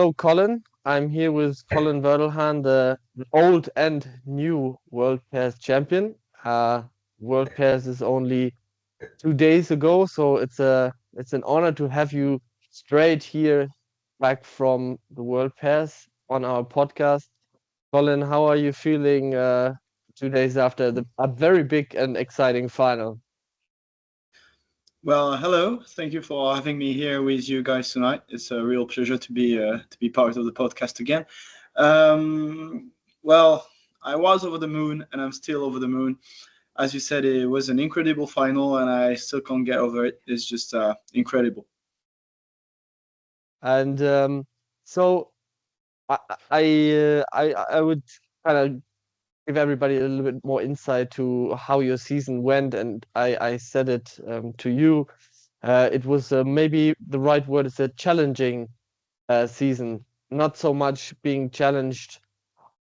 hello, Colin. I'm here with Colin Verdelhan, the old and new World Pairs champion. Uh, World Pairs is only 2 days ago, so it's an honor to have you straight here back from the World Pairs on our podcast. Colin, how are you feeling 2 days after a very big and exciting final? Well, hello. Thank you for having me here with you guys tonight. It's a real pleasure to be part of the podcast again. Well, I was over the moon, and I'm still over the moon. As you said, it was an incredible final, and I still can't get over it. It's just incredible. And so I I would kind of give everybody a little bit more insight to how your season went, and I said it to you. It was maybe the right word is a challenging season, not so much being challenged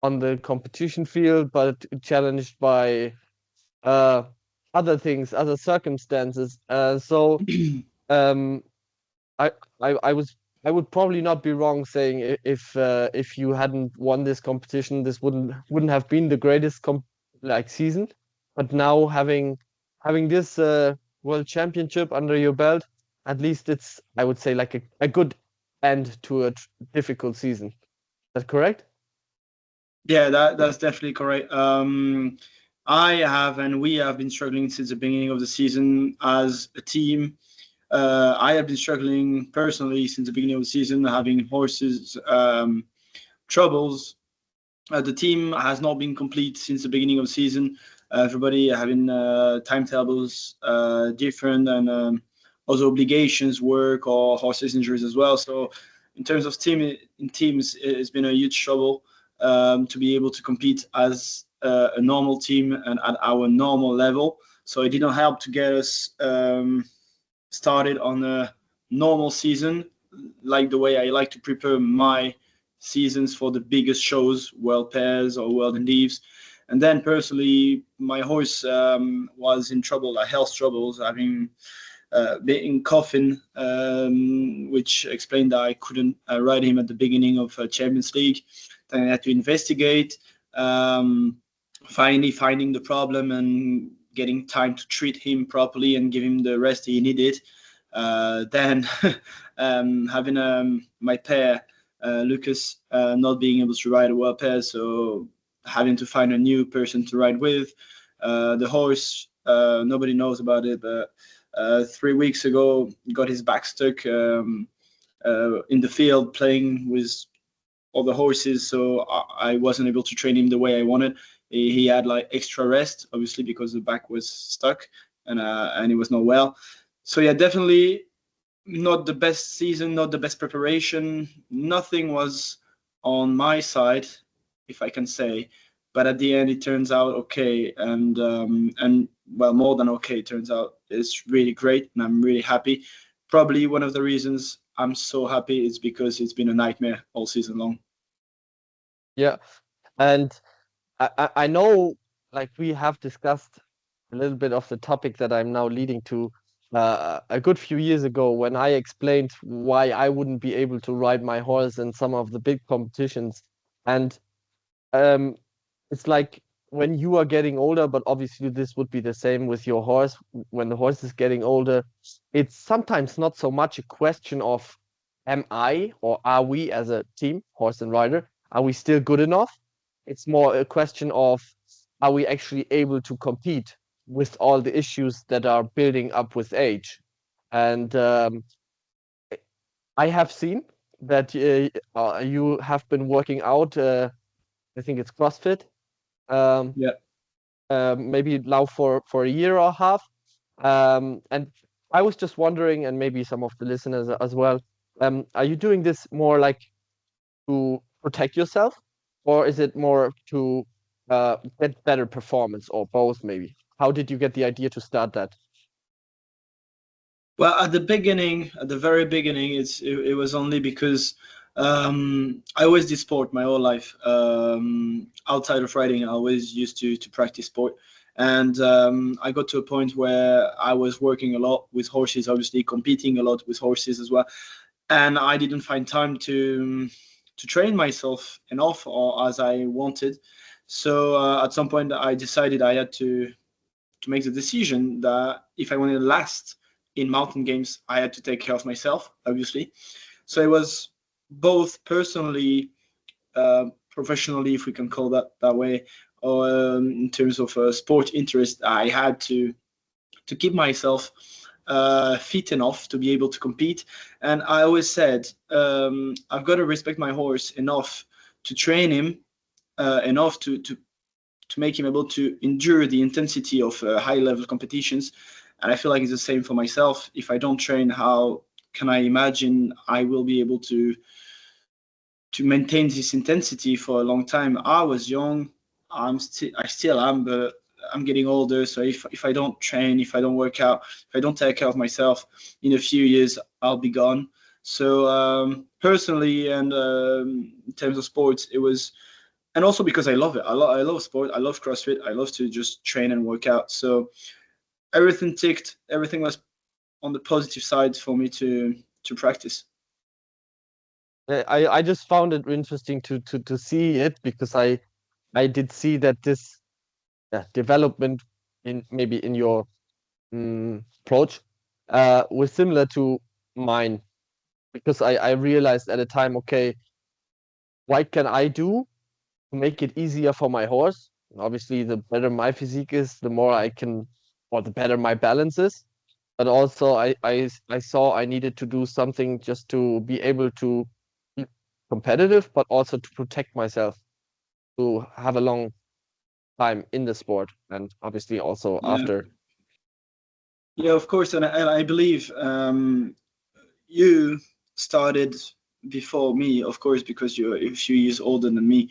on the competition field, but challenged by uh, other things, other circumstances. So um, I, I was I would probably not be wrong saying if you hadn't won this competition, this wouldn't have been the greatest season. But now having this world championship under your belt, at least it's I would say like a good end to a difficult season. Is that correct? Yeah, that's definitely correct. I have and we have been struggling since the beginning of the season as a team. I have been struggling personally since the beginning of the season, having horses troubles. The team has not been complete since the beginning of the season. Everybody having timetables different and also obligations, work or horses injuries as well. So in terms of teams, it's been a huge trouble to be able to compete as a normal team and at our normal level. So it did not help to get us started on a normal season, like the way I like to prepare my seasons for the biggest shows, World Pairs or World Endives. And then personally, my horse was in trouble, like health troubles, having been in coffin, which explained that I couldn't ride him at the beginning of Champions League. Then I had to investigate, finally finding the problem and getting time to treat him properly and give him the rest he needed. Then having my pair, Lucas, not being able to ride a World Pair, so having to find a new person to ride with. The horse, nobody knows about it, but 3 weeks ago, got his back stuck in the field playing with all the horses, so I wasn't able to train him the way I wanted. He had like extra rest, obviously, because the back was stuck and he was not well. So yeah, definitely not the best season, not the best preparation. Nothing was on my side, if I can say. But at the end, it turns out okay, and well, more than okay. It turns out it's really great, and I'm really happy. Probably one of the reasons I'm so happy is because it's been a nightmare all season long. Yeah, and I know like we have discussed a little bit of the topic that I'm now leading to a good few years ago when I explained why I wouldn't be able to ride my horse in some of the big competitions. And um, it's like when you are getting older, but obviously this would be the same with your horse. When the horse is getting older, it's sometimes not so much a question of am I or are we as a team, horse and rider, are we still good enough? It's more a question of are we actually able to compete with all the issues that are building up with age? And I have seen that you have been working out. I think it's CrossFit. Um, Yeah. Maybe now for a year or a half. And I was just wondering, and maybe some of the listeners as well, are you doing this more like to protect yourself, or is it more to get better performance, or both maybe? How did you get the idea to start that? Well, at the beginning, at the very beginning, it was only because I always did sport my whole life. Outside of riding, I always used to practice sport, and I got to a point where I was working a lot with horses, obviously competing a lot with horses as well. and I didn't find time to train myself enough or as I wanted. So at some point, I decided I had to make the decision that if I wanted to last in mountain games, I had to take care of myself, obviously. So it was both personally, professionally, if we can call that way, or in terms of sport interest, I had to keep myself fit enough to be able to compete. And I always said, I've got to respect my horse enough to train him enough to make him able to endure the intensity of high level competitions. And I feel like it's the same for myself. If I don't train, how can I imagine I will be able to maintain this intensity for a long time? I was young. I still am, but I'm getting older. So if I don't train, if I don't work out, if I don't take care of myself, in a few years I'll be gone. So personally, and in terms of sports, it was, and also because I love it. I love sport. I love CrossFit. I love to just train and work out. So everything ticked. Everything was on the positive side for me to practice. I just found it interesting to see it because I did see that this development in maybe in your approach was similar to mine because I realized at a time, okay, what can I do to make it easier for my horse? Obviously, the better my physique is, the more I can, or the better my balance is. But also, I saw I needed to do something just to be able to be competitive, but also to protect myself, to have a long time in the sport, and obviously also Yeah, after. yeah, of course, and I believe you started before me, of course, because you're a few years older than me.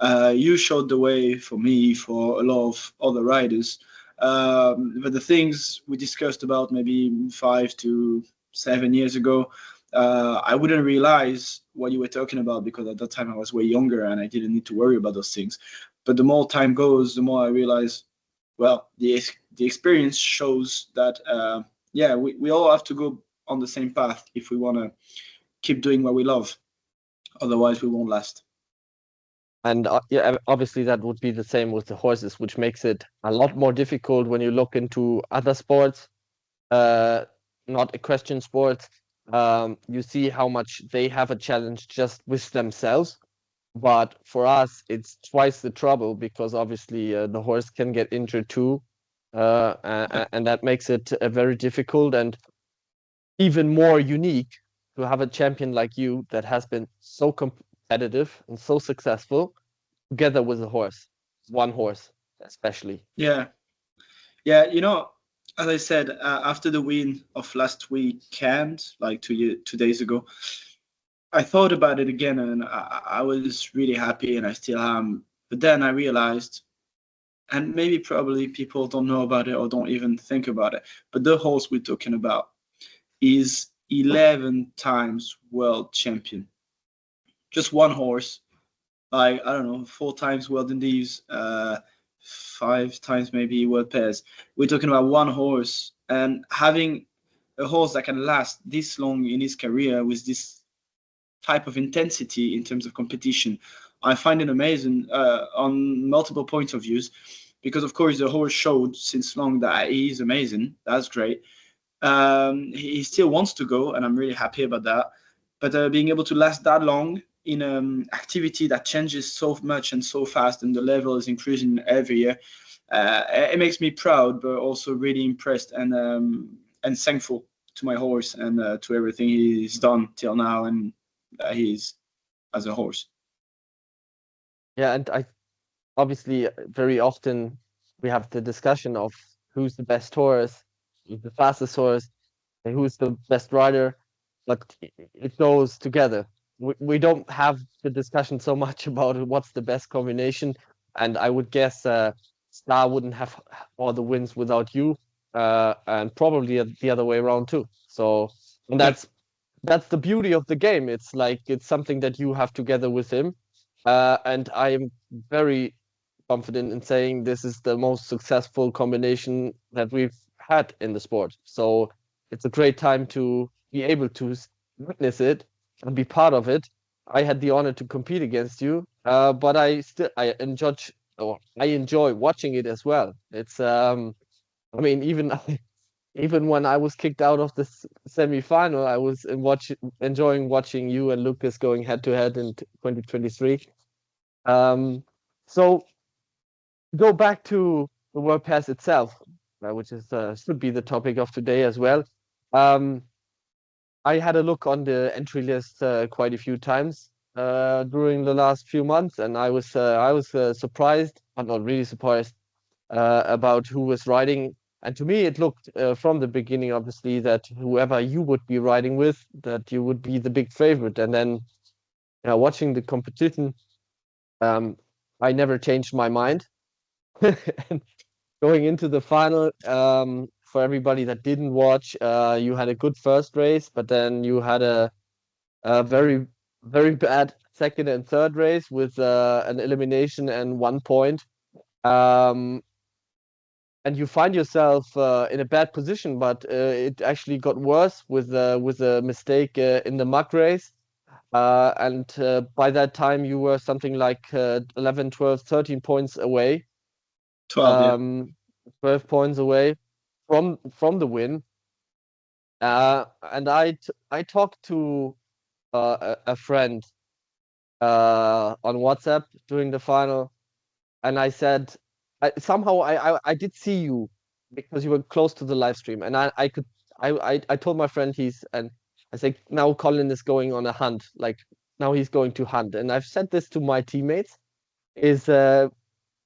You showed the way for me, for a lot of other riders. But the things we discussed about maybe 5 to 7 years ago, I wouldn't realize what you were talking about because at that time I was way younger and I didn't need to worry about those things. But the more time goes, the more I realize, well, the experience shows that, yeah, we all have to go on the same path if we want to keep doing what we love. Otherwise, we won't last. And yeah, obviously that would be the same with the horses, which makes it a lot more difficult when you look into other sports, uh, not equestrian sports. You see how much they have a challenge just with themselves. But for us, it's twice the trouble because obviously the horse can get injured too, and that makes it very difficult and even more unique to have a champion like you that has been so competitive and so successful together with a horse, one horse especially. Yeah, yeah. As I said, after the win of last weekend, like 2 days ago, I thought about it again, and I was really happy, and I still am. But then I realized, and maybe probably people don't know about it or don't even think about it, but the horse we're talking about is 11 times world champion. Just one horse, like I don't know, 4 times world Indies, 5 times maybe world pairs. We're talking about one horse, and having a horse that can last this long in his career with this type of intensity in terms of competition, I find it amazing on multiple points of views. Because of course the horse showed since long that he's amazing. That's great. He still wants to go, and I'm really happy about that. But being able to last that long in an activity that changes so much and so fast, and the level is increasing every year, it makes me proud, but also really impressed and thankful to my horse and to everything he's done till now, and he's as a horse. Yeah, and I obviously very often we have the discussion of who's the best horse, who's the fastest horse, and who's the best rider, but it goes together. We don't have the discussion so much about what's the best combination, and I would guess Star wouldn't have all the wins without you, and probably the other way around too. So, and Yeah, that's the beauty of the game. It's like it's something that you have together with him, and I am very confident in saying this is the most successful combination that we've had in the sport. So it's a great time to be able to witness it and be part of it. I had the honor to compete against you, but I enjoy watching it as well. It's I mean, even when I was kicked out of the semi-final, I was enjoying watching you and Lucas going head to head in 2023. So go back to the World Pass itself, which is should be the topic of today as well. Um, I had a look on the entry list quite a few times during the last few months, and I was surprised, but not really surprised, about who was riding. And to me, it looked from the beginning, obviously, that whoever you would be riding with, that you would be the big favorite. And then, watching the competition, um, I never changed my mind. And going into the final, for everybody that didn't watch, you had a good first race, but then you had a very, very bad second and third race with an elimination and 1 point. Um, and you find yourself in a bad position, but it actually got worse with a mistake in the mug race. And by that time, you were something like 11, 12, 13 points away, 12, yeah. um, 12 points away from the win. And I talked to a friend on WhatsApp during the final, and I said, I did see you because you were close to the live stream, and I told my friend and I said, now Colin is going on a hunt, like now he's going to hunt. And I've said this to my teammates, is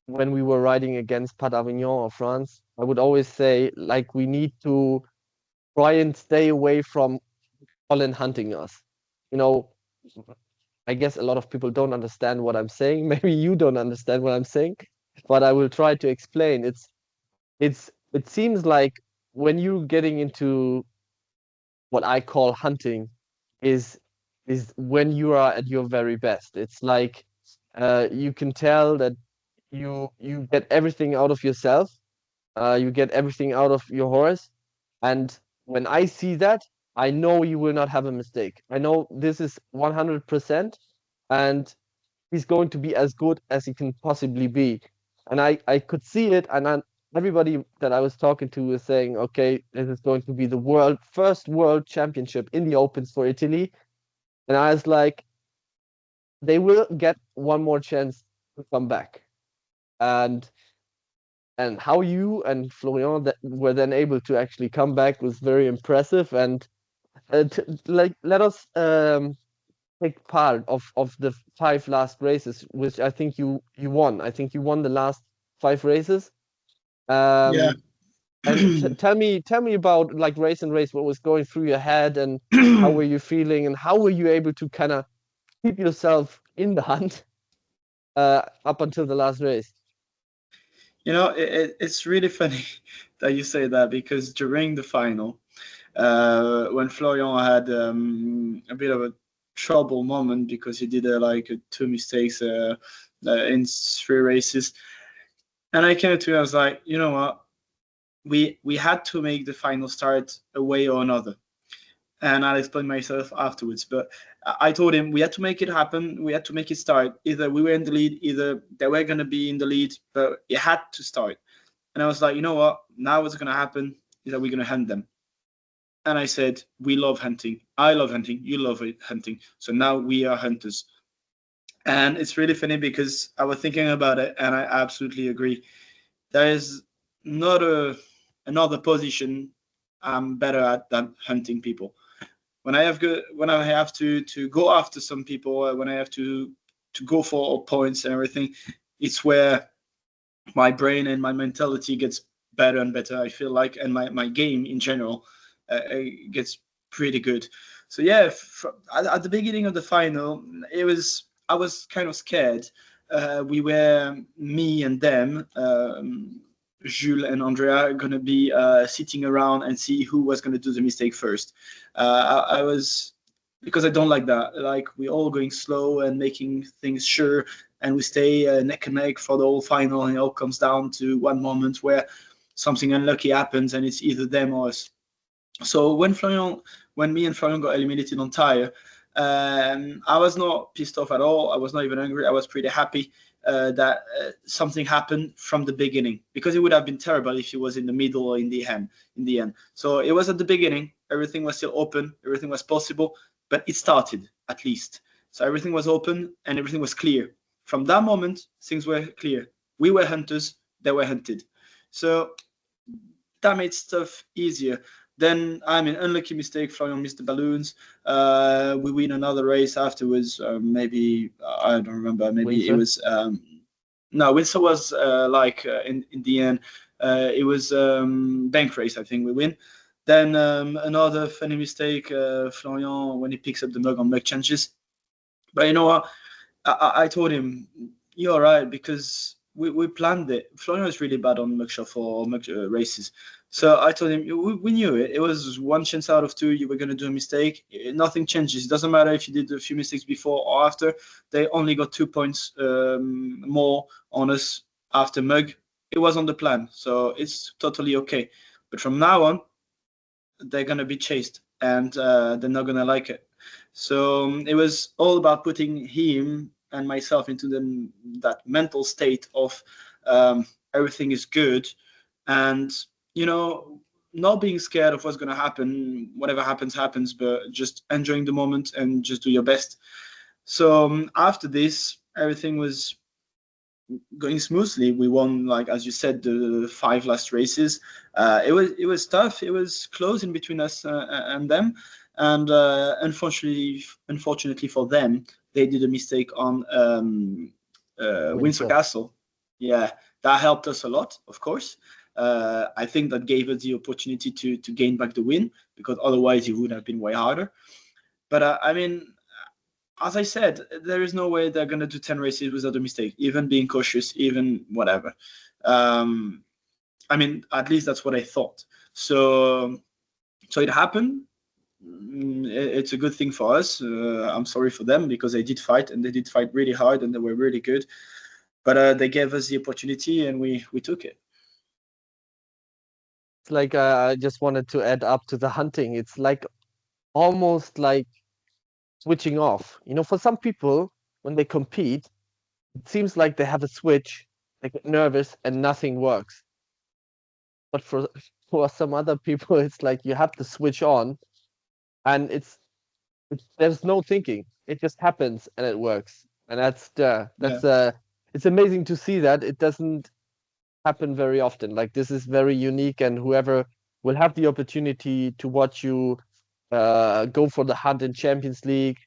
when we were riding against Pat Avignon or France, I would always say, like, we need to try and stay away from Colin hunting us. You know, I guess a lot of people don't understand what I'm saying. Maybe you don't understand what I'm saying, but I will try to explain. It seems like when you're getting into what I call hunting is when you are at your very best. It's like you can tell that you get everything out of yourself, you get everything out of your horse, and when I see that, I know you will not have a mistake. I know this is 100%, and he's going to be as good as he can possibly be. And I could see it, and everybody that I was talking to was saying, okay, this is going to be the first world championship in the Opens for Italy. And I was like, they will get one more chance to come back. And how you and Florian were then able to actually come back was very impressive. And like, let us take part of the 5 last races, which I think you won. I think you won the last 5 races. Yeah. And tell me about, like, race and race, what was going through your head, and how were you feeling, and how were you able to kind of keep yourself in the hunt up until the last race? It's really funny that you say that, because during the final, when Florian had a bit of a trouble moment because he did like 2 mistakes in 3 races, and I came to him, I was like, you know what, we had to make the final start a way or another, and I'll explain myself afterwards. But I told him we had to make it happen. We had to make it start. Either we were in the lead, either they were going to be in the lead, but it had to start. And I was like, you know what? Now what's going to happen is that we're going to hunt them. And I said, we love hunting. I love hunting. You love hunting. So now we are hunters. And it's really funny because I was thinking about it, and I absolutely agree. There is not another position I'm better at than hunting people. When I have to go after some people, when I have to go for points and everything, it's where my brain and my mentality gets better and better, I feel like, and my game in general gets pretty good. So yeah, at the beginning of the final, I was kind of scared. We were, me and them, Jules and Andrea, going to be sitting around and see who was going to do the mistake first. I was, because I don't like that. Like, we all going slow and making things sure, and we stay neck and neck for the whole final, and it all comes down to one moment where something unlucky happens, and it's either them or us. So when me and Florian got eliminated on tire, I was not pissed off at all. I was not even angry. I was pretty happy that something happened from the beginning, because it would have been terrible if it was in the middle or in the end. So it was at the beginning. Everything was still open. Everything was possible, but it started at least. So everything was open and everything was clear. From that moment, things were clear. We were hunters. They were hunted. So that made stuff easier. Then, I mean, unlucky mistake. Florian missed the balloons. We win another race afterwards. Maybe I don't remember. Maybe Windsor? it was no. Windsor was in the end. It was bank race. I think we win. Then another funny mistake. Florian, when he picks up the mug on mug changes. But you know what? I told him, you're right, because we planned it. Florian was really bad on mug shuffle or mug races. So I told him, we knew it. It was one chance out of two you were going to do a mistake. Nothing changes. It doesn't matter if you did a few mistakes before or after. They only got 2 points more on us after mug. It was on the plan. So it's totally okay. But from now on, they're going to be chased, and they're not going to like it. So it was all about putting him and myself into that mental state of everything is good, and you know, not being scared of what's going to happen. Whatever happens, happens, but just enjoying the moment and just do your best. So after this, everything was going smoothly. We won, like as you said, the 5 last races. It was tough. It was close in between us and them, and unfortunately for them, they did a mistake on Windsor Windsor. Castle. Yeah, that helped us a lot, of course. I think that gave us the opportunity to gain back the win, because otherwise it would have been way harder. But I mean, as I said, there is no way they're going to do 10 races without a mistake, even being cautious, even whatever. Um, I mean, at least that's what I thought. So it happened. It's a good thing for us. I'm sorry for them, because they did fight, and they did fight really hard, and they were really good. But they gave us the opportunity, and we took it. It's like I just wanted to add up to the hunting. It's like almost like switching off. You know, for some people, when they compete, it seems like they have a switch, they get nervous and nothing works. But for some other people, it's like you have to switch on, and there's no thinking. It just happens and it works. And Yeah, it's amazing to see that it doesn't happen very often. Like this is very unique, and whoever will have the opportunity to watch you go for the hunt in Champions League,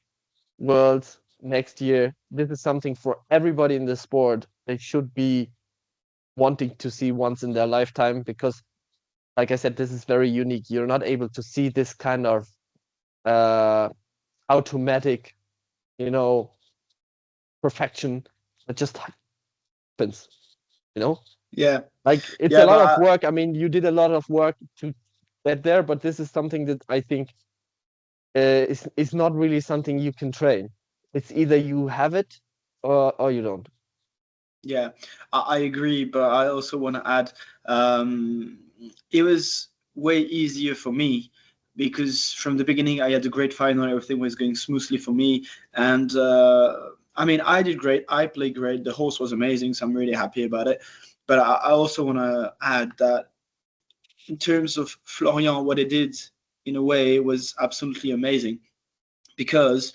Worlds next year, this is something for everybody in the sport. They should be wanting to see once in their lifetime, because, like I said, this is very unique. You're not able to see this kind of uh, automatic, you know, perfection that just happens. You know, yeah, like it's a yeah. lot But of work. I mean, you did a lot of work to get there, but this is something that I think is not really something you can train. It's either you have it or you don't. yeah, I agree. But I also want to add, um, it was way easier for me, because from the beginning I had a great final. Everything was going smoothly for me, and I mean, I did great. I played great. The horse was amazing, so I'm really happy about it. But I also want to add that in terms of Florian, what he did in a way was absolutely amazing, because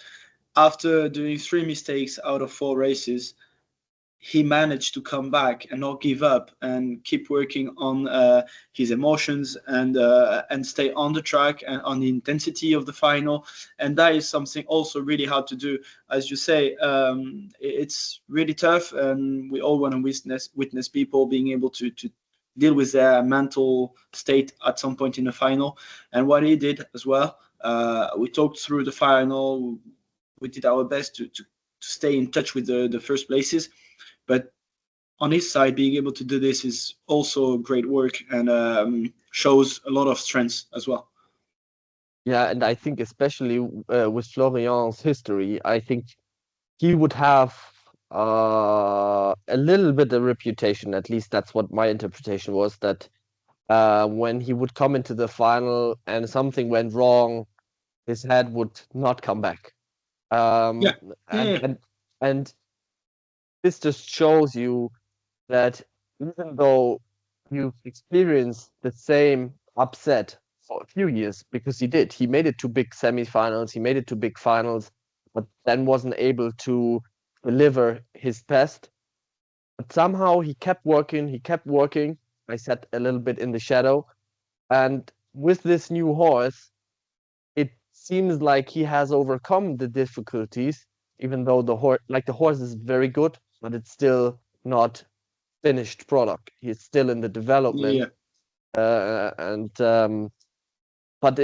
after doing 3 mistakes out of 4 races, he managed to come back and not give up and keep working on his emotions and stay on the track and on the intensity of the final. And that is something also really hard to do, as you say. It's really tough, and we all want to witness people being able to deal with their mental state at some point in the final. And what he did as well, we talked through the final. We did our best to stay in touch with the first places, but on his side, being able to do this is also great work, and shows a lot of strength as well. Yeah, and I think especially with Florian's history, I think he would have a little bit of reputation. At least that's what my interpretation was. That when he would come into the final and something went wrong, his head would not come back. Yeah. Um, Yeah. and Yeah. and and this just shows you that even though you've experienced the same upset for a few years, because he made it to big semifinals, he made it to big finals, but then wasn't able to deliver his best. But somehow he kept working, he kept working. I sat a little bit in the shadow. And with this new horse, it seems like he has overcome the difficulties, even though the horse is very good, but it's still not finished product. He's still in the development, Yeah. and but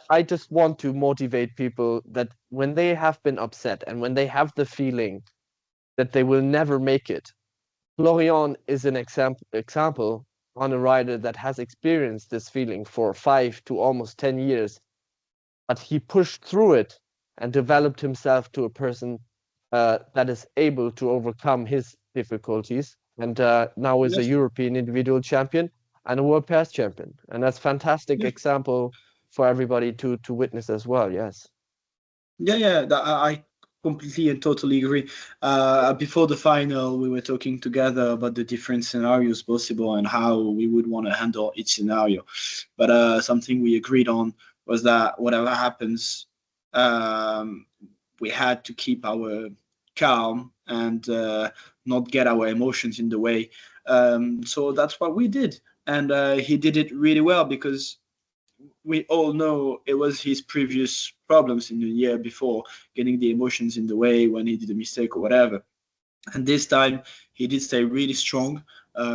I just want to motivate people that when they have been upset and when they have the feeling that they will never make it, Florian is an example on a rider that has experienced this feeling for 5 to almost 10 years, but he pushed through it and developed himself to a person that is able to overcome his difficulties, and now is a Yes. European individual champion and a world pairs champion, and that's fantastic Yeah. example for everybody to witness as well. Yes. Yeah, yeah, I completely and totally agree. Before the final, we were talking together about the different scenarios possible and how we would want to handle each scenario. But something we agreed on was that whatever happens, um, we had to keep our calm and not get our emotions in the way. So that's what we did. And he did it really well because we all know it was his previous problems in the year before, getting the emotions in the way when he did a mistake or whatever. And this time he did stay really strong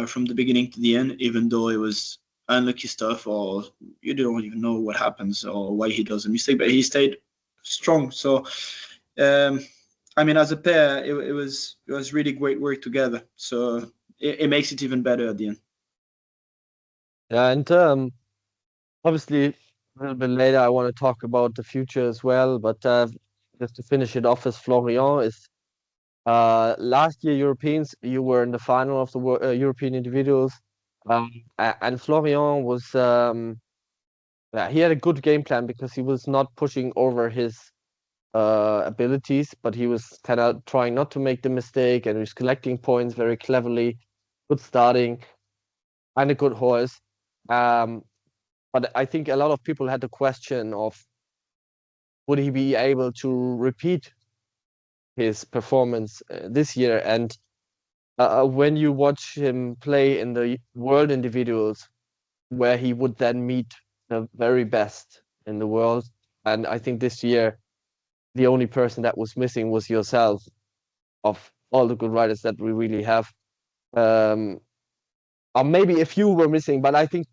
from the beginning to the end, even though it was unlucky stuff or you don't even know what happens or why he does a mistake, but he stayed strong. So um, I mean, as a pair, it was really great work together. So it makes it even better at the end. Yeah, and obviously a little bit later I want to talk about the future as well, but just to finish it off, as Florian is last year Europeans, you were in the final of the European individuals, and Florian was yeah, he had a good game plan because he was not pushing over his abilities, but he was kind of trying not to make the mistake, and he was collecting points very cleverly, good starting, and a good horse. Um, but I think a lot of people had the question of would he be able to repeat his performance this year? And when you watch him play in the world individuals, where he would then meet the very best in the world, and I think this year the only person that was missing was yourself of all the good riders that we really have. Um, or maybe a few were missing, but I think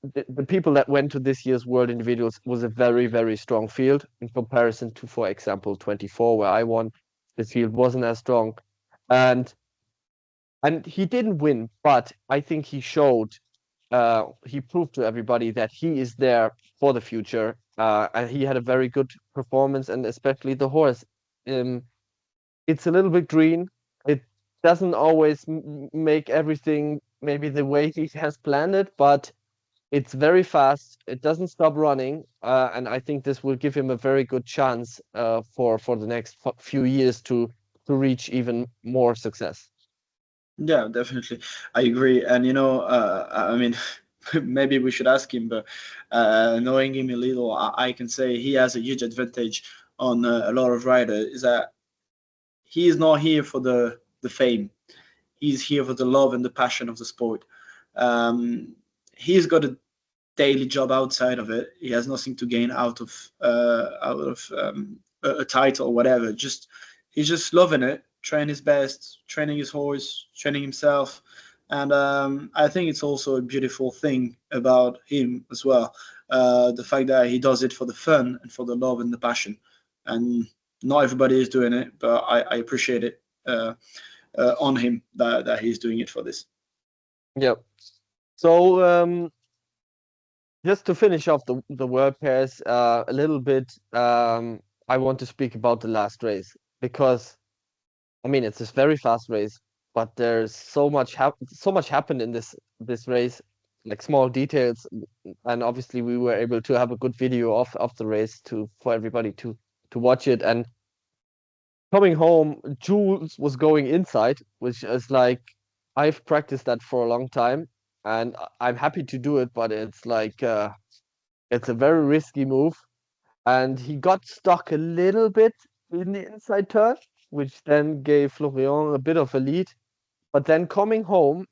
the people that went to this year's World Individuals was a very, very strong field in comparison to, for example, 24, where I won. This field wasn't as strong, and he didn't win, but I think he proved to everybody that he is there for the future. And he had a very good performance, and especially the horse. Um, it's a little bit green. It doesn't always make everything maybe the way he has planned it, but it's very fast. It doesn't stop running, and I think this will give him a very good chance for the next few years to reach even more success. Yeah, definitely. I agree. And I mean, maybe we should ask him, but knowing him a little, I can say he has a huge advantage on a lot of riders. Is that he is not here for the fame. He's here for the love and the passion of the sport. Um, he's got a daily job outside of it. He has nothing to gain out of a title or whatever. Just he's just loving it, trying his best, training his horse, training himself, and I think it's also a beautiful thing about him as well. The fact that he does it for the fun and for the love and the passion, and not everybody is doing it, but I appreciate it on him that he's doing it for this. Yeah. So just to finish off the world pairs a little bit, I want to speak about the last race because I mean it's a very fast race, but there's so much happened in this race. like small details, and obviously we were able to have a good video of the race for everybody to watch it. And coming home, Jules was going inside, which is like I've practiced that for a long time, and I'm happy to do it, but it's like it's a very risky move. And he got stuck a little bit in the inside turn, which then gave Florian a bit of a lead. But then coming home,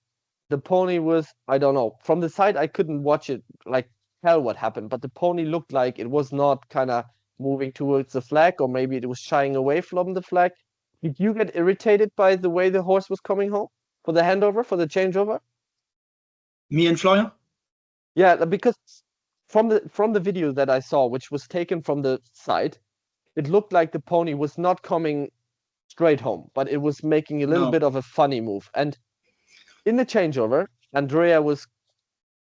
the pony was, I don't know, from the side I couldn't watch it, like tell what happened, but the pony looked like it was not kind of moving towards the flag, or maybe it was shying away from the flag. Did you get irritated by the way the horse was coming home for the handover, for the changeover? Me and Florian? Yeah, because from the video that I saw, which was taken from the side, it looked like the pony was not coming straight home, but it was making a little No. bit of a funny move. And in the changeover, Andrea was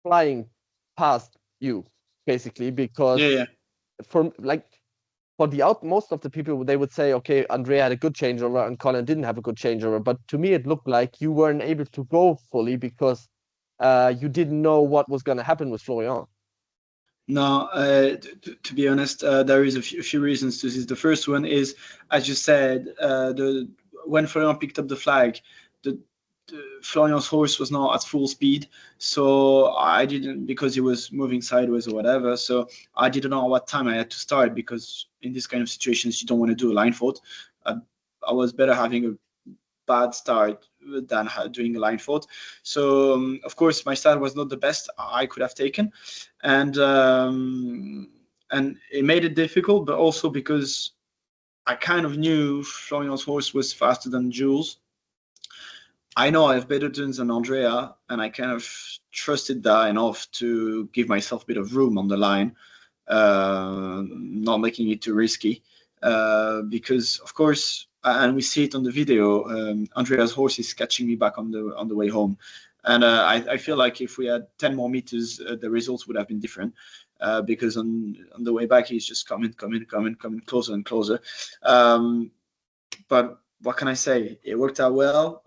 flying past you, basically, because Yeah. from like for the out most of the people they would say, okay, Andrea had a good changeover and Colin didn't have a good changeover. But to me, it looked like you weren't able to go fully because you didn't know what was going to happen with Florian. No, to be honest, there is a few reasons to this. The first one is, as you said, when Florian picked up the flag, the Florian's horse was not at full speed, so I didn't, because he was moving sideways or whatever. So I didn't know what time I had to start, because in this kind of situations you don't want to do a line fault. I was better having a bad start than doing a line fault. So of course my start was not the best I could have taken, and it made it difficult. But also because I kind of knew Florian's horse was faster than Jules. I know I have better turns than Andrea, and I kind of trusted that enough to give myself a bit of room on the line, not making it too risky. Because of course, and we see it on the video, Andrea's horse is catching me back on the way home, and I feel like if we had 10 more meters, the results would have been different. Because on the way back he's just coming closer and closer. But what can I say? It worked out well.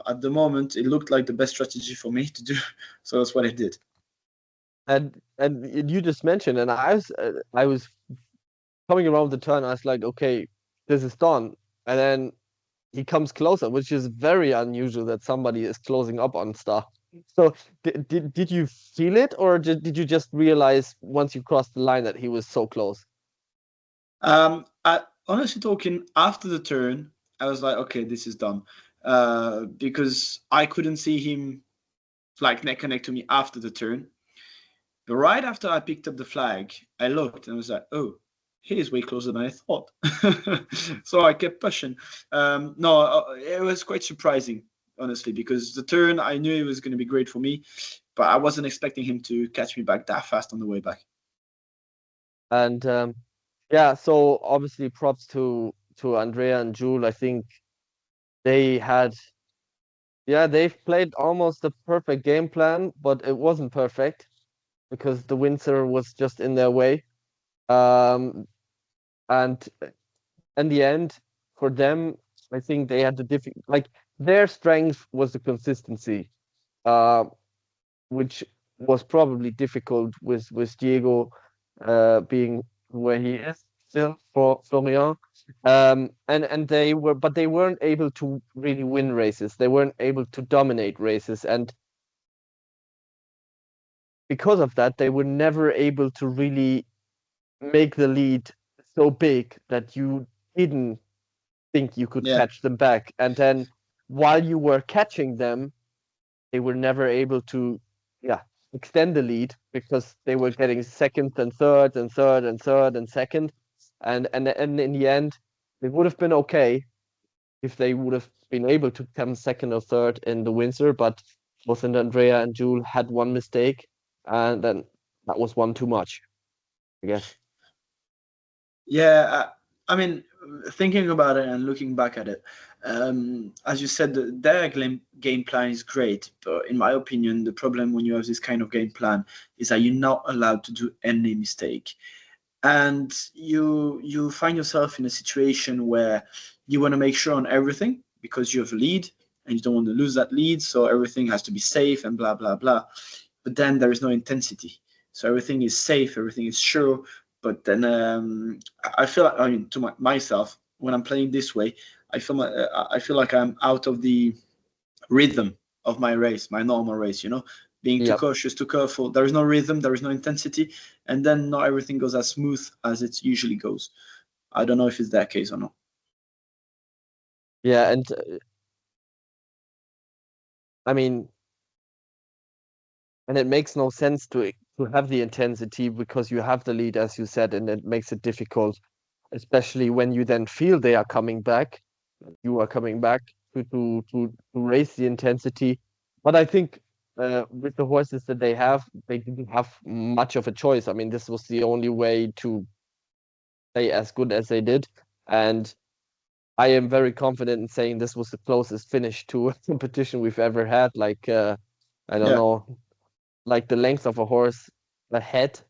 At the moment, it looked like the best strategy for me to do, so that's what I did. And you just mentioned, and I was coming around the turn. I was like, okay, this is done, and then he comes closer, which is very unusual that somebody is closing up on Star. So did you feel it, or did you just realize once you crossed the line that he was so close? Honestly talking, after the turn, I was like, okay, this is done, because I couldn't see him like neck and neck to me after the turn. But right after I picked up the flag, I looked and was like, oh, he is way closer than I thought. So I kept pushing. No, it was quite surprising, honestly, because the turn, I knew it was going to be great for me, but I wasn't expecting him to catch me back that fast on the way back. And yeah, so obviously props to Andrea and Jule. I think they had, yeah, they've played almost a perfect game plan, but it wasn't perfect because the Windsor was just in their way. Um, and in the end, for them, I think they had the like their strength was the consistency, uh, which was probably difficult with Diego being where he is still for Florian. And they weren't able to really win races. They weren't able to dominate races, and because of that, they were never able to really make the lead so big that you didn't think you could Yeah. catch them back. And then while you were catching them, they were never able to, yeah, extend the lead because they were getting second and third and third and third and second. And in the end, it would have been okay if they would have been able to come second or third in the Windsor, but both Andrea and Jule had one mistake, and then that was one too much, I guess. Yeah, I mean, thinking about it and looking back at it, as you said, their game plan is great, but in my opinion, the problem when you have this kind of game plan is that you're not allowed to do any mistake, and you find yourself in a situation where you want to make sure on everything because you have a lead and you don't want to lose that lead, so everything has to be safe and blah blah blah. but then there is no intensity. So everything is safe, everything is sure. But then I feel like, I mean, to myself, when I'm playing this way, I feel like I'm out of the rhythm of my race, my normal race. Being too Yep. cautious, too careful. There is no rhythm, there is no intensity, and then not everything goes as smooth as it usually goes. I don't know if it's that case or not. Yeah, and I mean, and it makes no sense to have the intensity because you have the lead, as you said, and it makes it difficult, especially when you then feel they are coming back. You are coming back to raise the intensity. But I think with the horses that they didn't have much of a choice. I mean, this was the only way to play as good as they did, and I am very confident in saying this was the closest finish to a competition we've ever had. Like I don't Yeah. know, like the length of a horse ahead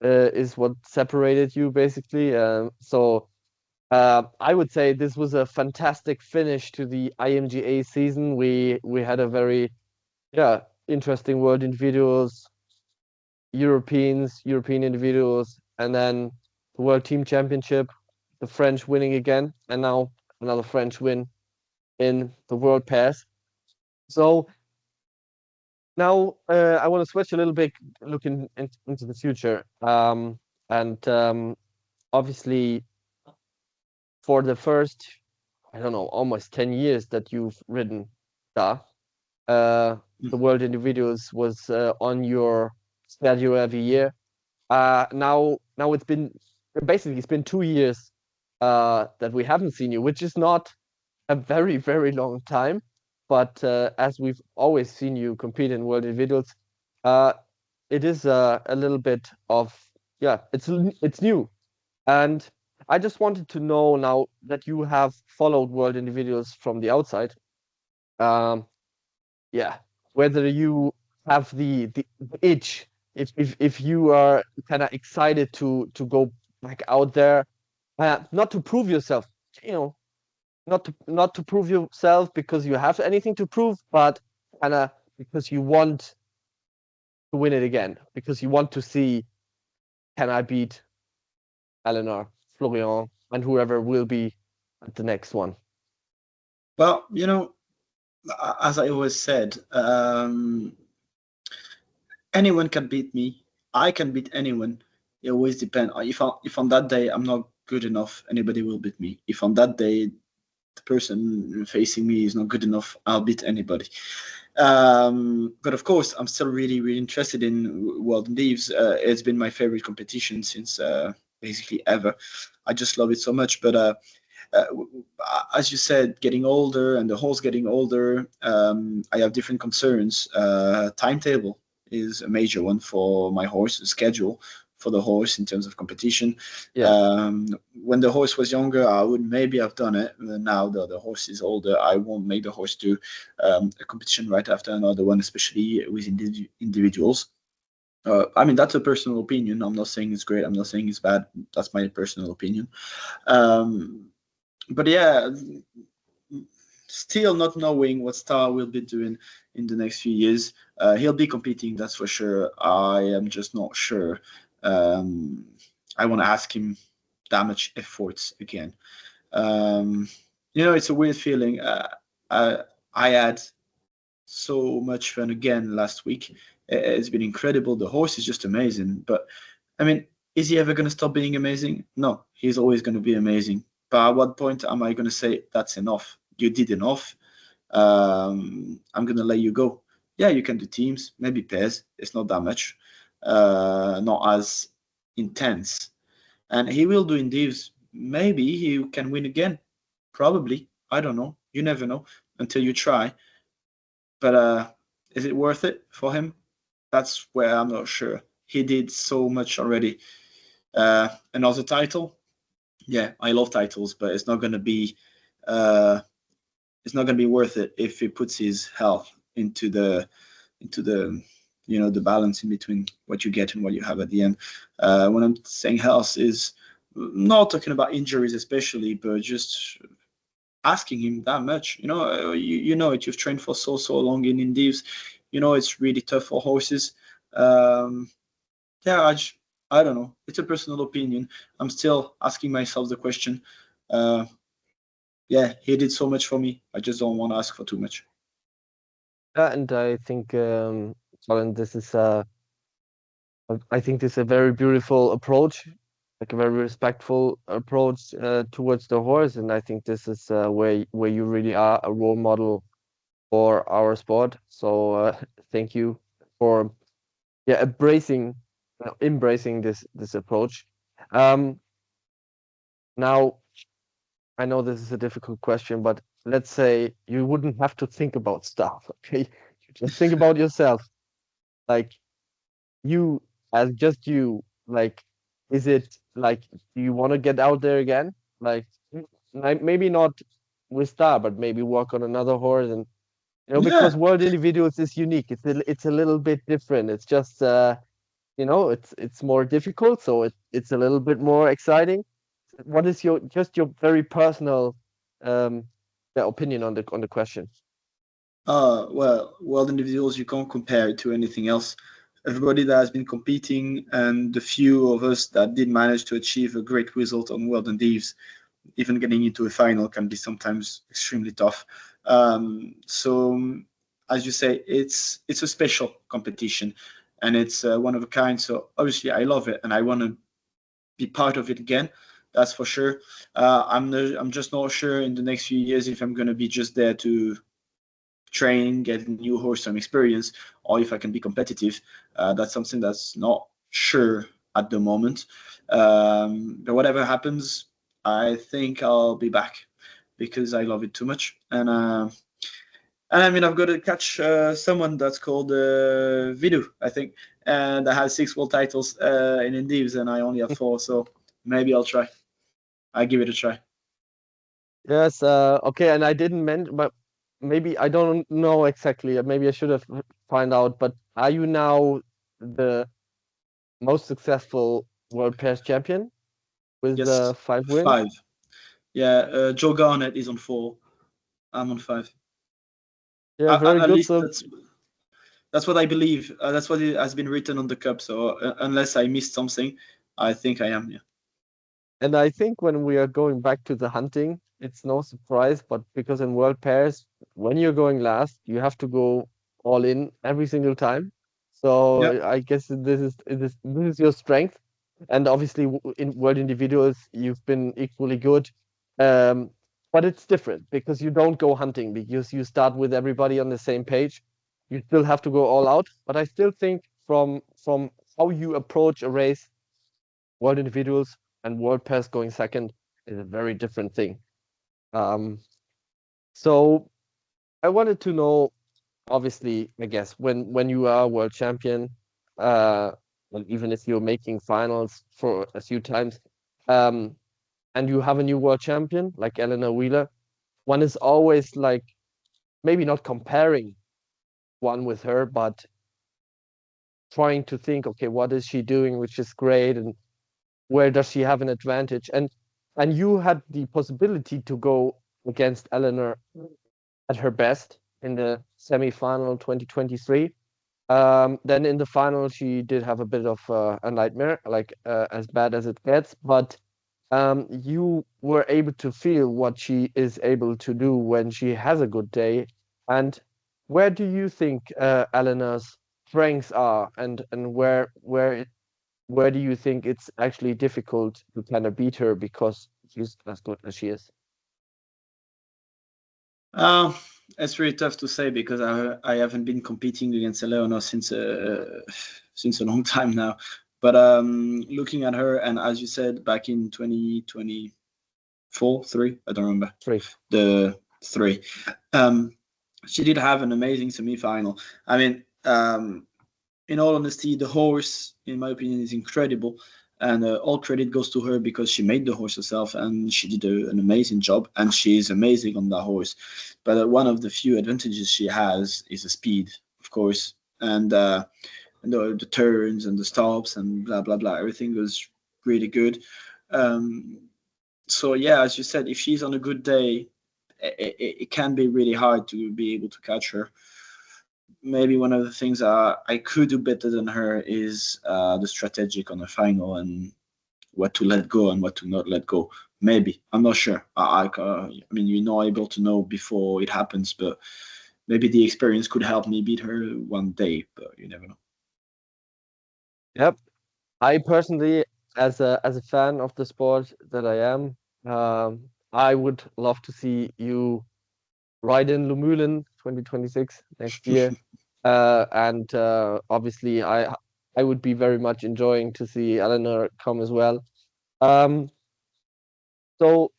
is what separated you basically. So I would say this was a fantastic finish to the IMGA season. We had a very interesting world individuals, European individuals, and then the World Team Championship, the French winning again, and now another French win in the World Pass. So now I want to switch a little bit, looking into the future. And obviously, for the first, I don't know, almost 10 years that you've ridden Da, the World Individuals was on your schedule every year. Now it's been 2 years that we haven't seen you, which is not a very, very long time. But as we've always seen you compete in World Individuals, uh, it is a little bit of, it's new. And I just wanted to know now that you have followed World Individuals from the outside, um, yeah, whether you have the itch, if you are kind of excited to go back out there, not to prove yourself, you know, not to prove yourself because you have anything to prove, but kind of because you want to win it again, because you want to see, can I beat Eleanor, Florian, and whoever will be at the next one. Well, as I always said, anyone can beat me. I can beat anyone. It always depends. If on that day I'm not good enough, anybody will beat me. If on that day the person facing me is not good enough, I'll beat anybody. But of course, I'm still really, really interested in World Leaves. It's been my favorite competition since basically ever. I just love it so much. But uh, as you said, getting older and the horse getting older, I have different concerns. Timetable is a major one for my horse, the schedule for the horse in terms of competition. Yeah, When the horse was younger, I would maybe have done it. Now the horse is older, I won't make the horse do a competition right after another one, especially with individuals. I mean, that's a personal opinion. I'm not saying it's great. I'm not saying it's bad. That's my personal opinion. Um, but yeah, still not knowing what Star will be doing in the next few years. He'll be competing, that's for sure. I am just not sure. Um, I want to ask him that much efforts again. Um, it's a weird feeling. I had so much fun again last week. It's been incredible. The horse is just amazing. But I mean, is he ever going to stop being amazing? No, he's always going to be amazing. But at what point am I going to say that's enough? You did enough. I'm going to let you go. Yeah, you can do teams, maybe pairs. It's not that much, not as intense. And he will do in divs. Maybe he can win again. Probably. I don't know. You never know until you try. But is it worth it for him? That's where I'm not sure. He did so much already. Another title? Yeah, I love titles, but it's not going to be worth it if he puts his health into the the balance in between what you get and what you have at the end. When I'm saying health is not talking about injuries especially, but just asking him that much. You know it. You've trained for so long in divs. You know it's really tough for horses. Yeah, I don't know. It's a personal opinion. I'm still asking myself the question. Uh, yeah, he did so much for me. I just don't want to ask for too much. Yeah, and I think, Colin, I think this is a very beautiful approach, like a very respectful approach towards the horse, and I think this is where you really are a role model for our sport. So thank you for embracing this approach. Um, Now I know this is a difficult question, but let's say you wouldn't have to think about stuff, okay? You just think about yourself, like you as just you, like is it like do you want to get out there again? Like maybe not with Star, but maybe walk on another horse and because Yeah. World Individuals is unique. It's a little bit different. It's just it's more difficult, so it's a little bit more exciting. What is your very personal um opinion on the question? Well, world individuals, you can't compare it to anything else. Everybody that has been competing and the few of us that did manage to achieve a great result on World Indies, even getting into a final can be sometimes extremely tough. So, as you say, it's a special competition, and it's one of a kind. So obviously, I love it, and I want to be part of it again. That's for sure. I'm just not sure in the next few years if I'm going to be just there to train, get a new horse, some experience, or if I can be competitive. That's something that's not sure at the moment. But whatever happens, I think I'll be back because I love it too much. And I mean, I've got to catch someone that's called Vidu, I think, and that has 6 world titles in Indies, and I only have 4. So maybe I'll try. I give it a try. Yes, okay, and I didn't mention, but maybe I don't know exactly. Maybe I should have find out. But are you now the most successful World Pairs champion with Yes, 5 wins? 5. Yeah, Joe Garnett is on 4. I'm on 5. Yeah, very At good. least So that's what I believe. That's what it has been written on the cup. So unless I missed something, I think I am. Yeah. And I think when we are going back to the hunting, it's no surprise, but because in World Pairs, when you're going last, you have to go all in every single time. Yeah. So I guess this is your strength. And obviously, in World Individuals, you've been equally good. Um, but it's different because you don't go hunting because you start with everybody on the same page. You still have to go all out. But I still think from how you approach a race, World Individuals and World Pass going second is a very different thing. Um, so I wanted to know, obviously, I guess when you are world champion, well, even if you're making finals for a few times, um, and you have a new world champion like Eleanor Wheeler, one is always like maybe not comparing one with her, but trying to think, okay, what is she doing, which is great, and where does she have an advantage? And you had the possibility to go against Eleanor at her best in the semi-final 2023. Then in the final, she did have a bit of a nightmare, like as bad as it gets. But you were able to feel what she is able to do when she has a good day. And where do you think Eleanor's strengths are, and where do you think it's actually difficult to kind of beat her because she's as good as she is? Uh, it's really tough to say because I haven't been competing against Eleanor since a long time now. But looking at her, and as you said, back in 2024, 3, I don't remember, Three. the 3. Um, she did have an amazing semi-final. I mean, in all honesty, the horse, in my opinion, is incredible. And all credit goes to her because she made the horse herself and she did an amazing job. And she is amazing on that horse. But one of the few advantages she has is the speed, of course. And the turns and the stops and blah, blah, blah. Everything was really good. Um, so, yeah, as you said, if she's on a good day, it can be really hard to be able to catch her. maybe one of the things I could do better than her is the strategic on the final and what to let go and what to not let go. Maybe, I'm not sure. I mean, you're not able to know before it happens, but maybe the experience could help me beat her one day. But you never know. Yep. I personally, as a fan of the sport that I am, I would love to see you ride in Lumülen 2026 next year. And obviously, I would be very much enjoying to see Eleanor come as well. Um, so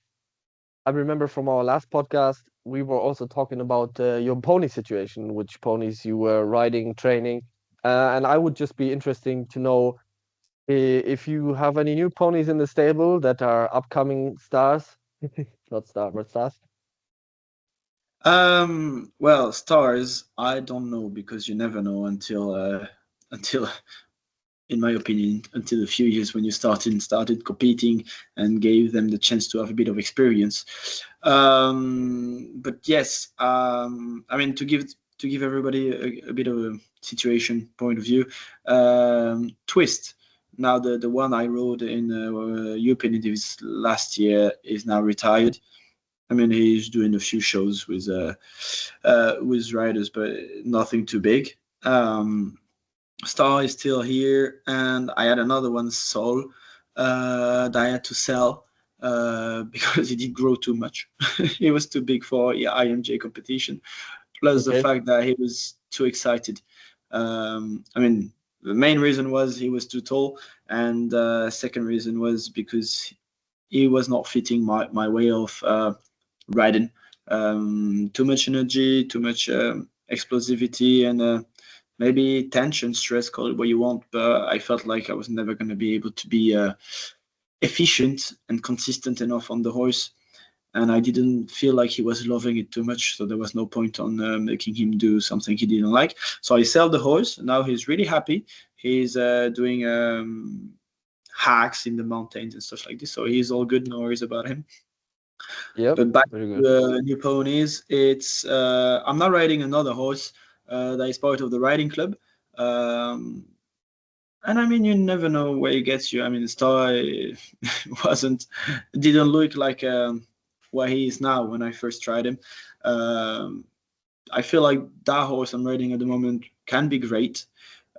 I remember from our last podcast, we were also talking about your pony situation, which ponies you were riding, training, and I would just be interesting to know if you have any new ponies in the stable that are upcoming stars, not star, but stars. Well, stars, I don't know because you never know until in my opinion, until a few years when you started competing and gave them the chance to have a bit of experience. But yes, I mean to give everybody a bit of a situation point of view. Twist. Now the one I rode in European Indies last year is now retired. I mean he's doing a few shows with riders, but nothing too big. Star is still here, and I had another one, Soul, that I had to sell because he did grow too much. He was too big for IMJ competition, plus the Okay. fact that he was too excited. I mean, the main reason was he was too tall, and second reason was because he was not fitting my way of riding. Too much energy, too much explosivity, and maybe tension, stress, call it what you want, but I felt like I was never going to be able to be efficient and consistent enough on the horse. And I didn't feel like he was loving it too much, so there was no point on making him do something he didn't like. So I sell the horse. Now he's really happy. He's doing hacks in the mountains and stuff like this. So he's all good, no worries about him. Yep. But back Very to good. the new ponies, it's I'm not riding another horse that is part of the riding club. Um, and I mean, you never know where it gets you. I mean, the Star wasn't, didn't look like where he is now when I first tried him. Um, I feel like that horse I'm riding at the moment can be great,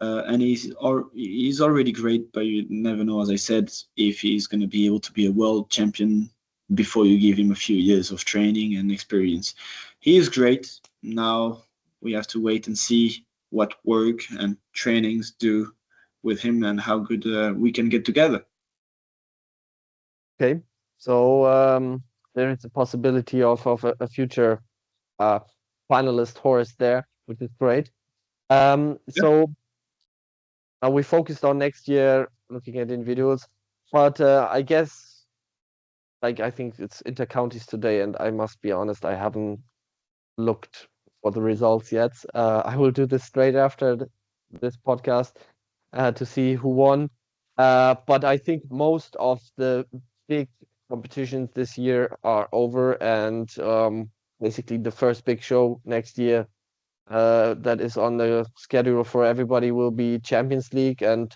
and he's already great. But you never know, as I said, if he's going to be able to be a world champion before you give him a few years of training and experience. He is great. Now we have to wait and see what work and trainings do with him and how good we can get together. Okay. So there is a possibility of a future uh, finalist horse there, which is great. Yeah. So we focused on next year, looking at individuals, but I guess like I think it's intercounties today, and I must be honest, I haven't looked for the results yet. I will do this straight after this podcast to see who won. But I think most of the big competitions this year are over, and basically the first big show next year that is on the schedule for everybody will be Champions League. And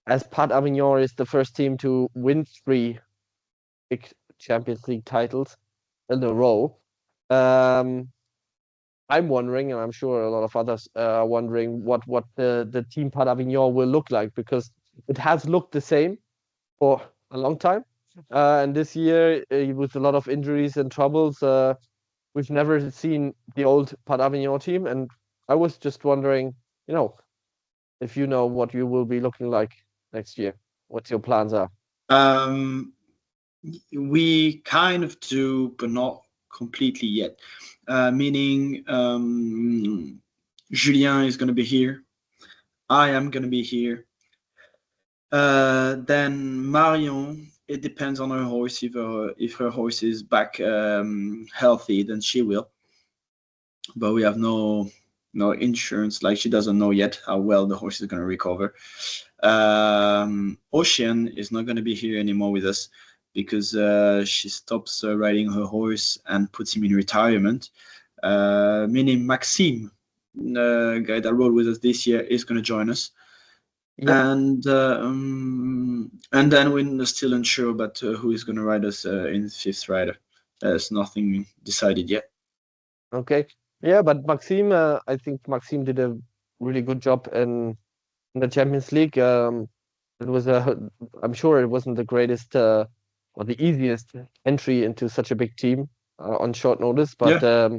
as Pat Avignon is the first team to win 3 big Champions League titles in a row, um, I'm wondering, and I'm sure a lot of others are wondering what the team Pat Avignon will look like, because it has looked the same for a long time. And this year, with a lot of injuries and troubles, we've never seen the old Pat Avignon team. And I was just wondering, you know, if you know what you will be looking like next year, what your plans are. Um, we kind of do, but not completely yet. Meaning, Julien is going to be here. I am going to be here. Then Marion, it depends on her horse. If her horse is back healthy, then she will. But we have no insurance. Like she doesn't know yet how well the horse is going to recover. Ocean is not going to be here anymore with us because she stops riding her horse and puts him in retirement. Meaning Maxime guy that rode with us this year, is going to join us. Yeah. And then we're still unsure about who is going to ride us in fifth rider. There's nothing decided yet. Okay. Yeah, but Maxime, I think Maxime did a really good job in the Champions League. It was I'm sure it wasn't the greatest or the easiest entry into such a big team on short notice, but Yeah,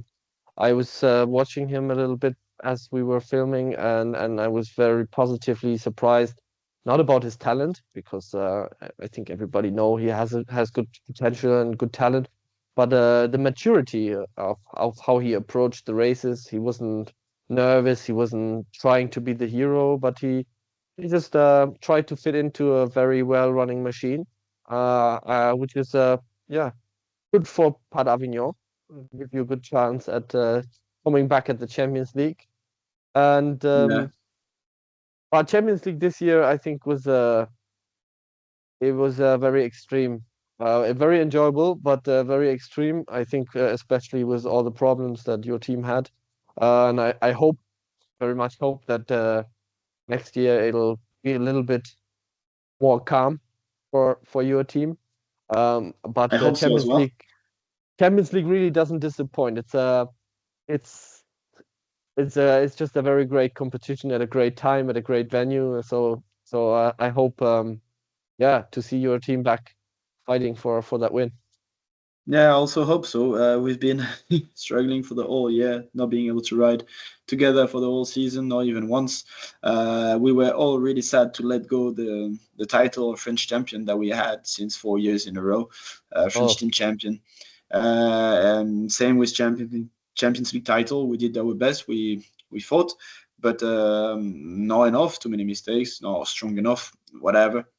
I was watching him a little bit as we were filming, and I was very positively surprised, not about his talent, because I think everybody know he has good potential and good talent, but the maturity of how he approached the races. He wasn't nervous, he wasn't trying to be the hero, but he just tried to fit into a very well running machine, which is yeah, good for Pad Avignon, give you a good chance at coming back at the Champions League. And yeah. our Champions League this year, I think, was it was very extreme, very enjoyable, but very extreme. I think, especially with all the problems that your team had, and I hope very much hope that next year it'll be a little bit more calm for your team. But I hope so as well. Champions League really doesn't disappoint. It's it's just a very great competition at a great time at a great venue. So I hope yeah, to see your team back fighting for that win. Yeah, I also hope so. We've been struggling for the whole year, not being able to ride together for the whole season, not even once. We were all really sad to let go the title of French champion that we had since 4 years in a row, French Oh team champion. And same with Champions League title. We did our best. We fought, but not enough. Too many mistakes. Not strong enough. Whatever.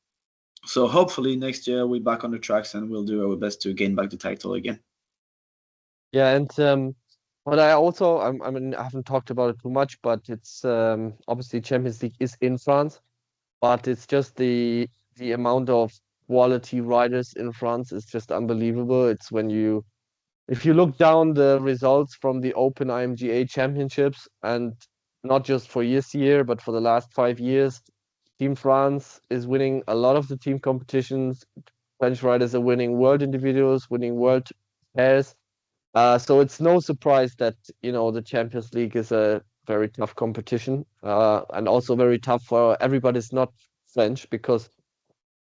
So hopefully next year we're back on the tracks and we'll do our best to gain back the title again. yeah, and but I mean I haven't talked about it too much, but it's obviously Champions League is in France, but it's just the amount of quality riders in France is just unbelievable. It's when you if you look down the results from the Open IMGA Championships, and not just for this year, but for the last 5 years, Team France is winning a lot of the team competitions. French riders are winning world individuals, winning world pairs. So it's no surprise that the Champions League is a very tough competition, and also very tough for everybody's not French, because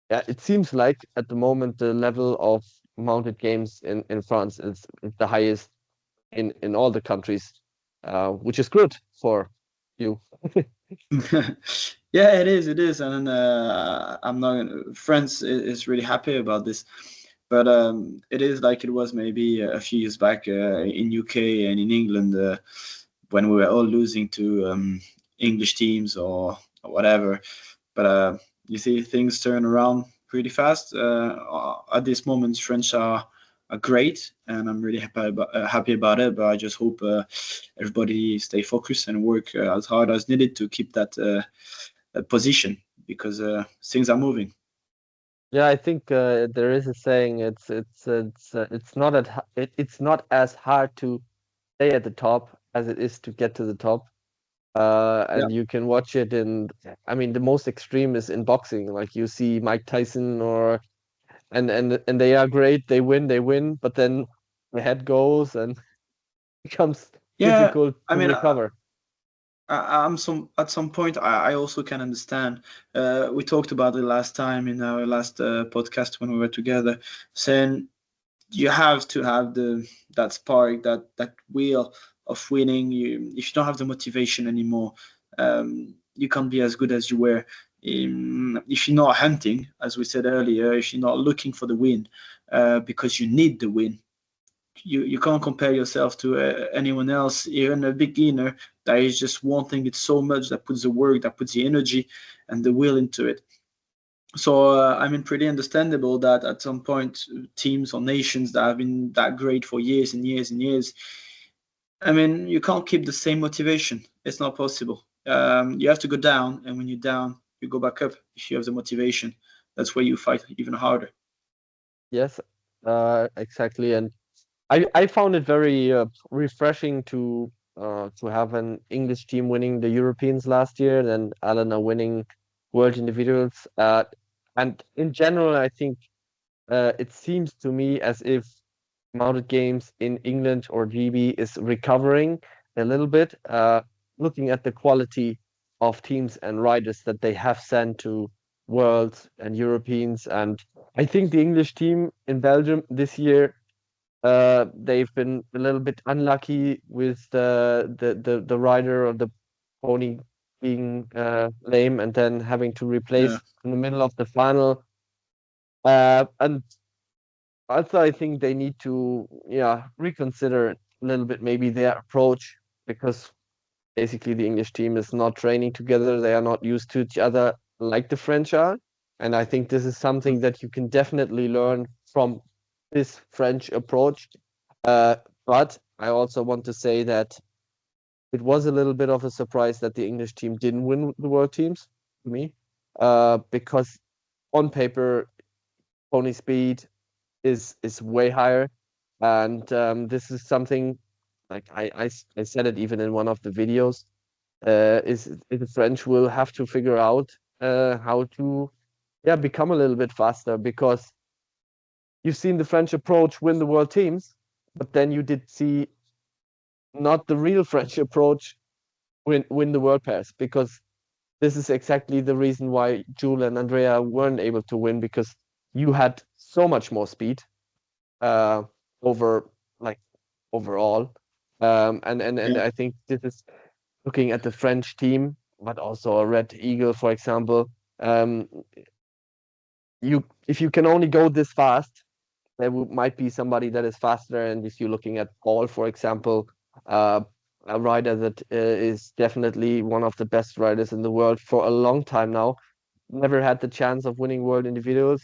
yeah, it seems like at the moment the level of mounted games in France is the highest in all the countries, which is good for you. Yeah, it is. It is, and I'm not gonna. France is really happy about this, but it is like it was maybe a few years back in UK and in England when we were all losing to English teams or whatever. But you see, things turn around pretty fast. At this moment, French are great, and I'm really happy about it. But I just hope everybody stay focused and work as hard as needed to keep that position because things are moving. Yeah, I think there is a saying. It's not it's not as hard to stay at the top as it is to get to the top. Yeah, And you can watch it I mean, the most extreme is in boxing. Like you see Mike Tyson and they are great. They win, but then the head goes and becomes yeah. difficult I to mean, recover. I'm some at some point I also can understand. We talked about it last time in our last podcast when we were together, saying you have to have that spark, that wheel of winning. If you don't have the motivation anymore, you can't be as good as you were. If you're not hunting, as we said earlier, if you're not looking for the win, because you need the win, you can't compare yourself to anyone else, even a beginner that is just wanting it so much, that puts the work, that puts the energy and the will into it. So I mean, pretty understandable that at some point teams or nations that have been that great for years and years and years, I mean, you can't keep the same motivation. It's not possible. You have to go down, and when you're down, you go back up. If you have the motivation, that's where you fight even harder. Yes, exactly. And I found it very refreshing to have an English team winning the Europeans last year, then Alana winning World Individuals. And in general, I think it seems to me as if mounted games in England or GB is recovering a little bit. Looking at the quality of teams and riders that they have sent to Worlds and Europeans, and I think the English team in Belgium this year, they've been a little bit unlucky with the rider or the pony being lame and then having to Yeah, replace in the middle of the final. And also, I think they need to, yeah, reconsider a little bit maybe their approach because basically the English team is not training together. They are not used to each other like the French are. And I think this is something that you can definitely learn from this French approach. Uh, but I also want to say that it was a little bit of a surprise that the English team didn't win the world teams to me, because on paper, pony speed is way higher, and this is something like I said it even in one of the videos. Is the French will have to figure out how to become a little bit faster because you've seen the French approach win the world teams, but then you did see not the real French approach win the world pairs because this is exactly the reason why Jules and Andrea weren't able to win because you had so much more speed uh, over like overall. And yeah, I think this is looking at the French team, but also a Red Eagle, for example. Um, you if you can only go this fast, there might be somebody that is faster. And if you're looking at Paul, for example, uh, a rider that is definitely one of the best riders in the world for a long time now, never had the chance of winning world individuals.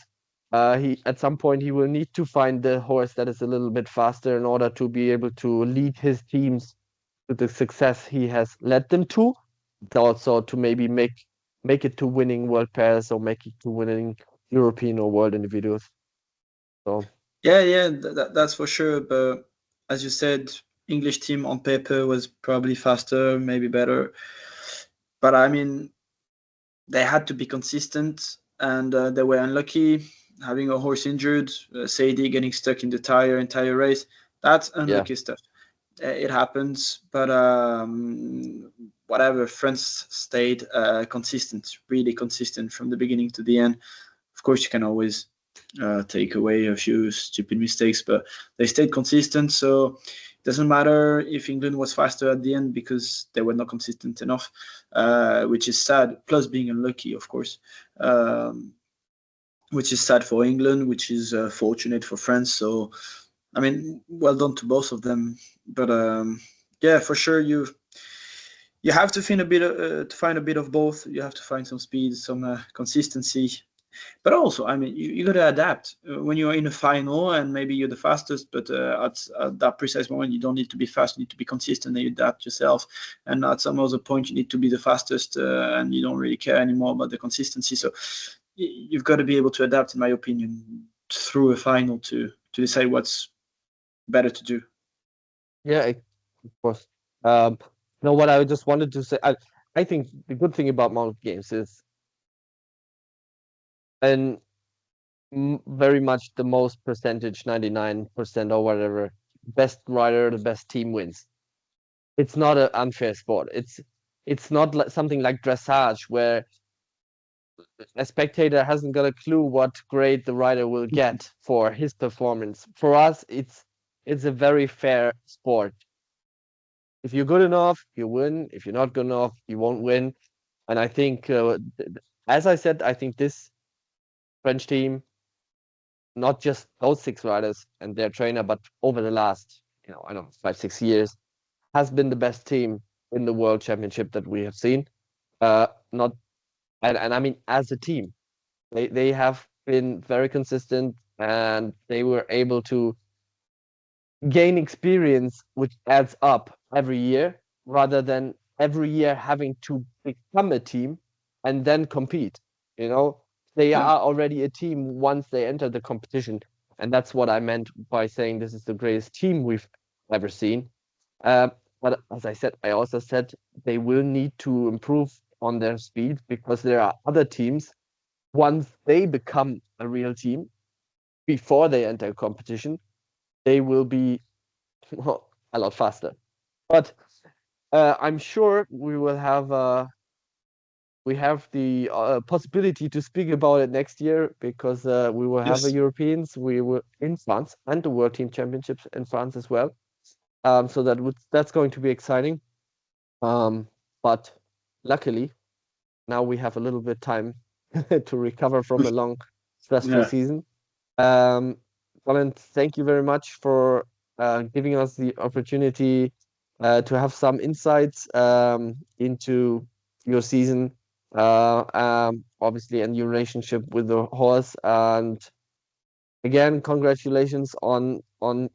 He at some point he will need to find the horse that is a little bit faster in order to be able to lead his teams to the success he has led them to. Also to maybe make it to winning world pairs or make it to winning European or world individuals. So yeah. That's for sure. But as you said, English team on paper was probably faster, maybe better. But I mean, they had to be consistent, and they were unlucky having a horse injured, Sadie getting stuck in the entire race. That's yeah, unlucky stuff. It happens, but whatever. France stayed consistent, really consistent from the beginning to the end. Of course, you can always take away a few stupid mistakes, but they stayed consistent. So it doesn't matter if England was faster at the end because they were not consistent enough, which is sad. Plus being unlucky, of course, which is sad for England, which is fortunate for France. So I mean, well done to both of them. But yeah, for sure, you have to find a bit of both. You have to find some speed, some consistency, but also, I mean, you got to adapt when you're in a final and maybe you're the fastest, but at that precise moment, you don't need to be fast. You need to be consistent and you adapt yourself. And at some other point, you need to be the fastest and you don't really care anymore about the consistency. So you've got to be able to adapt, in my opinion, through a final to decide what's better to do. yeah, of course. Um, no, what I just wanted to say, I think the good thing about mounted games is, and very much the most percentage, 99% or whatever, best rider, the best team wins. It's not an unfair sport. It's not like something like dressage where a spectator hasn't got a clue what grade the rider will get for his performance. For us, it's a very fair sport. If you're good enough, you win. If you're not good enough, you won't win. And I think, as I said, I think this French team, not just those six riders and their trainer, but over the last, I don't know, 5, 6 years, has been the best team in the World Championship that we have seen. Not and I mean as a team, they have been very consistent and they were able to gain experience, which adds up every year, rather than every year having to become a team and then compete. You know, they Yeah, are already a team once they enter the competition, and that's what I meant by saying this is the greatest team we've ever seen. Uh, But as I also said they will need to improve on their speed because there are other teams. Once they become a real team, before they enter competition, they will be a lot faster. But I'm sure we have the possibility to speak about it next year because we will have a Yes. Europeans. We will in France and the World Team Championships in France as well. So that's going to be exciting. But luckily now we have a little bit time to recover from a long, stressful Yeah. season. Colin, thank you very much for giving us the opportunity to have some insights into your season, obviously, and your relationship with the horse. And again, congratulations on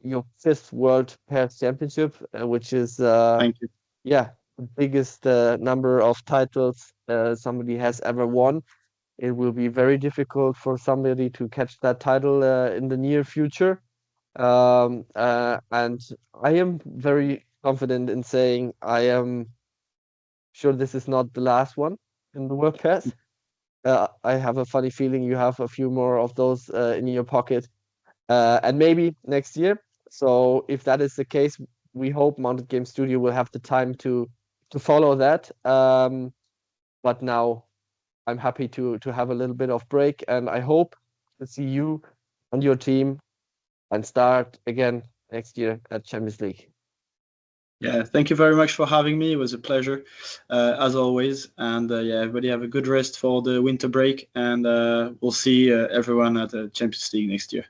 your fifth World Pairs Championship, which is Thank you. yeah the biggest number of titles somebody has ever won. It will be very difficult for somebody to catch that title in the near future. And I am very confident in saying I am sure this is not the last one in the World Pass. I have a funny feeling you have a few more of those in your pocket, and maybe next year. So if that is the case, we hope Mounted Game Studio will have the time to follow that. But now I'm happy to have a little bit of break, and I hope to see you and your team and start again next year at Champions League. Yeah, thank you very much for having me. It was a pleasure, as always. And yeah, everybody have a good rest for the winter break, and we'll see everyone at the Champions League next year.